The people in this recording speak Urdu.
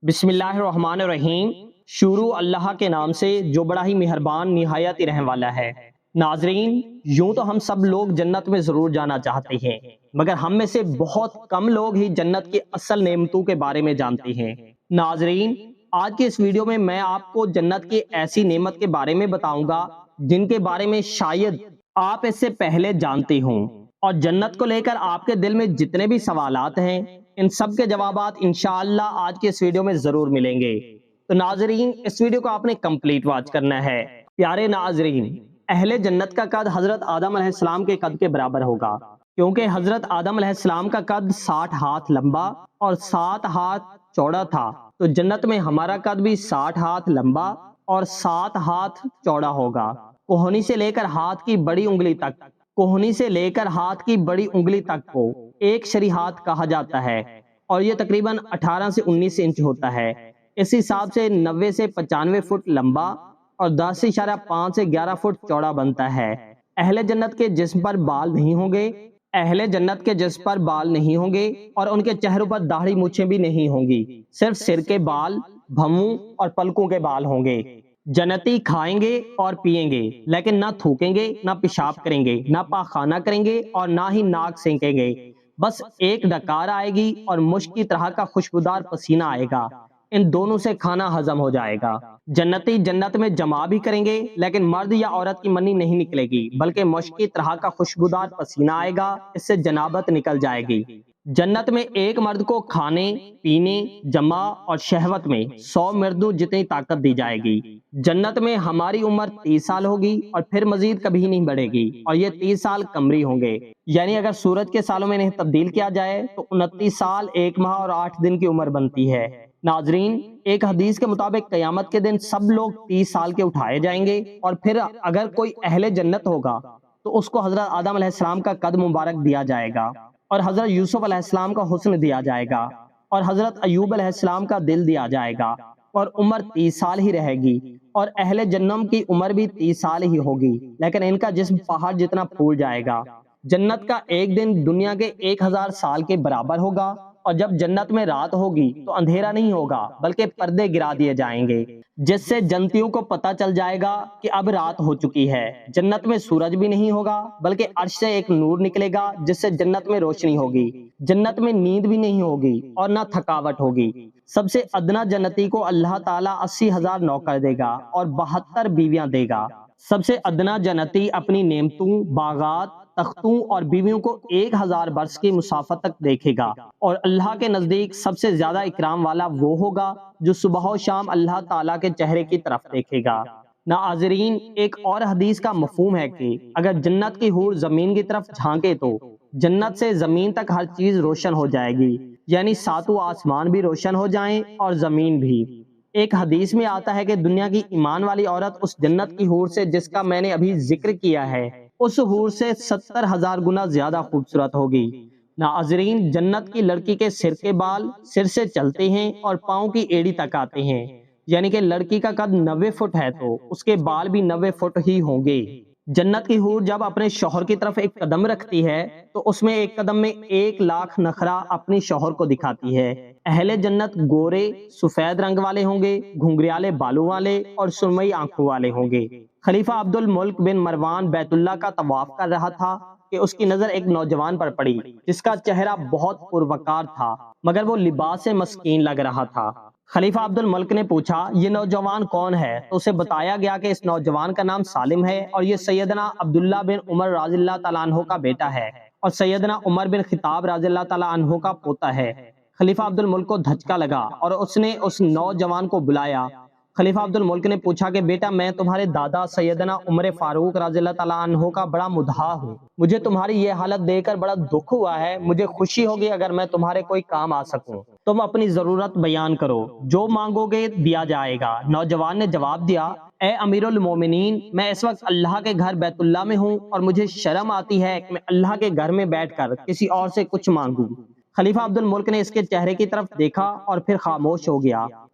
بسم اللہ الرحمن الرحیم۔ شروع اللہ کے نام سے جو بڑا ہی مہربان نہایت ہی رحم والا ہے۔ ناظرین، یوں تو ہم سب لوگ جنت میں ضرور جانا چاہتے ہیں، مگر ہم میں سے بہت کم لوگ ہی جنت کی اصل نعمتوں کے بارے میں جانتے ہیں۔ ناظرین، آج کے اس ویڈیو میں میں آپ کو جنت کی ایسی نعمت کے بارے میں بتاؤں گا جن کے بارے میں شاید آپ اس سے پہلے جانتے ہوں، اور جنت کو لے کر آپ کے دل میں جتنے بھی سوالات ہیں ان سب کے جوابات انشاءاللہ آج کے اس ویڈیو میں ضرور ملیں گے۔ تو ناظرین، اس ویڈیو کو آپ نے کمپلیٹ واچ کرنا ہے۔ پیارے ناظرین، اہل جنت کا قد حضرت آدم علیہ السلام کے قد کے برابر ہوگا، کیونکہ حضرت آدم علیہ السلام کا قد 60 ہاتھ لمبا اور 7 ہاتھ چوڑا تھا، تو جنت میں ہمارا قد بھی 60 ہاتھ لمبا اور 7 ہاتھ چوڑا ہوگا۔ کوہنی سے لے کر ہاتھ کی بڑی انگلی تک کو ایک شری ہاتھ کہا جاتا ہے، اور یہ تقریباً 18 سے 19 انچ ہوتا ہے۔ اس حساب سے 90 سے 95 فٹ لمبا اور 10.5 سے 11 فٹ چوڑا بنتا ہے۔ اہل جنت کے جسم پر بال نہیں ہوں گے اور ان کے چہروں پر داڑھی مونچھیں بھی نہیں ہوں گی، صرف سر کے بال، بھووں اور پلکوں کے بال ہوں گے۔ جنتی کھائیں گے اور پیئیں گے، لیکن نہ تھوکیں گے، نہ پیشاب کریں گے، نہ پاخانہ کریں گے اور نہ ہی ناک سینکیں گے۔ بس ایک ڈکار آئے گی اور مشک کی طرح کا خوشبودار پسینہ آئے گا، ان دونوں سے کھانا ہضم ہو جائے گا۔ جنتی جنت میں جمع بھی کریں گے، لیکن مرد یا عورت کی منی نہیں نکلے گی، بلکہ مشک کی طرح کا خوشبودار پسینہ آئے گا، اس سے جنابت نکل جائے گی۔ جنت میں ایک مرد کو کھانے، پینے، جمع اور شہوت میں 100 مردوں جتنی طاقت دی جائے گی۔ جنت میں ہماری عمر 30 سال ہوگی اور پھر مزید کبھی نہیں بڑھے گی، اور یہ 30 سال قمری ہوں گے، یعنی اگر سورج کے سالوں میں انہیں تبدیل کیا جائے تو 29 سال 1 ماہ اور 8 دن کی عمر بنتی ہے۔ ناظرین، ایک حدیث کے مطابق قیامت کے دن سب لوگ 30 سال کے اٹھائے جائیں گے، اور پھر اگر کوئی اہل جنت ہوگا تو اس کو حضرت آدم علیہ السلام کا قد مبارک دیا جائے گا، اور حضرت یوسف علیہ السلام کا حسن دیا جائے گا، اور حضرت ایوب علیہ السلام کا دل دیا جائے گا، اور عمر 30 سال ہی رہے گی، اور اہل جنت کی عمر بھی 30 سال ہی ہوگی، لیکن ان کا جسم پہاڑ جتنا پھول جائے گا۔ جنت کا ایک دن دنیا کے 1000 سال کے برابر ہوگا، اور جب جنت میں رات ہوگی تو اندھیرا نہیں ہوگا بلکہ پردے گرا دیے جائیں گے، جس سے جنتیوں کو پتہ چل جائے گا کہ اب رات ہو چکی ہے۔ جنت میں سورج بھی نہیں ہوگا، بلکہ عرش سے ایک نور نکلے گا جس سے جنت میں روشنی ہوگی۔ جنت میں نیند بھی نہیں ہوگی اور نہ تھکاوٹ ہوگی۔ سب سے ادنا جنتی کو اللہ تعالیٰ 80,000 نوکر دے گا اور 72 بیویاں دے گا۔ سب سے ادنا جنتی اپنی نعمتوں، باغات، تختوں اور بیویوں کو 1000 برس کی مسافت تک دیکھے گا، اور اللہ کے نزدیک سب سے زیادہ اکرام والا وہ ہوگا جو صبح و شام اللہ تعالیٰ کے چہرے کی طرف دیکھے گا۔ ناظرین، ایک اور حدیث کا مفہوم ہے کہ اگر جنت کی حور زمین کی طرف جھانکے تو جنت سے زمین تک ہر چیز روشن ہو جائے گی، یعنی ساتوں آسمان بھی روشن ہو جائیں اور زمین بھی۔ ایک حدیث میں آتا ہے کہ دنیا کی ایمان والی عورت اس جنت کی حور سے جس کا میں نے ابھی ذکر کیا ہے، اس حور سے 70,000 گنا زیادہ خوبصورت ہوگی۔ ناظرین، جنت کی لڑکی کے سر کے بال سر سے چلتے ہیں اور پاؤں کی ایڑی تک آتے ہیں، یعنی کہ لڑکی کا قد 90 فٹ ہے تو اس کے بال بھی 90 فٹ ہی ہوں گے۔ جنت کی حور جب اپنے شوہر کی طرف ایک قدم رکھتی ہے تو اس میں ایک قدم میں 1,00,000 نخرہ اپنی شوہر کو دکھاتی ہے۔ اہل جنت گورے، سفید رنگ والے ہوں گے، گھنگریالے بالوں والے اور سرمئی آنکھوں والے ہوں گے۔ خلیفہ عبد الملک بن مروان بیت اللہ کا طواف کر رہا تھا کہ اس کی نظر ایک نوجوان پر پڑی جس کا چہرہ بہت پروقار تھا، مگر وہ لباس سے مسکین لگ رہا تھا۔ خلیفہ عبد الملک نے پوچھا، یہ نوجوان کون ہے؟ تو اسے بتایا گیا کہ اس نوجوان کا نام سالم ہے، اور یہ سیدنا عبداللہ بن عمر رضی اللہ تعالیٰ عنہ کا بیٹا ہے، اور سیدنا عمر بن خطاب رضی اللہ تعالیٰ عنہ کا پوتا ہے۔ خلیفہ عبد الملک کو دھچکا لگا اور اس نے اس نوجوان کو بلایا۔ خلیفہ عبد الملک نے پوچھا کہ بیٹا، میں تمہارے دادا سیدنا عمر فاروق رضی اللہ تعالیٰ عنہ کا بڑا مدعا ہوں، مجھے تمہاری یہ حالت دیکھ کر بڑا دکھ ہوا ہے، مجھے خوشی ہوگی اگر میں تمہارے کوئی کام آ سکوں، تم اپنی ضرورت بیان کرو، جو مانگو گے دیا جائے گا۔ نوجوان نے جواب دیا، اے امیر المومنین، میں اس وقت اللہ کے گھر بیت اللہ میں ہوں اور مجھے شرم آتی ہے کہ میں اللہ کے گھر میں بیٹھ کر کسی اور سے کچھ مانگوں۔ خلیفہ عبد الملک نے اس کے چہرے کی طرف دیکھا اور پھر خاموش ہو گیا۔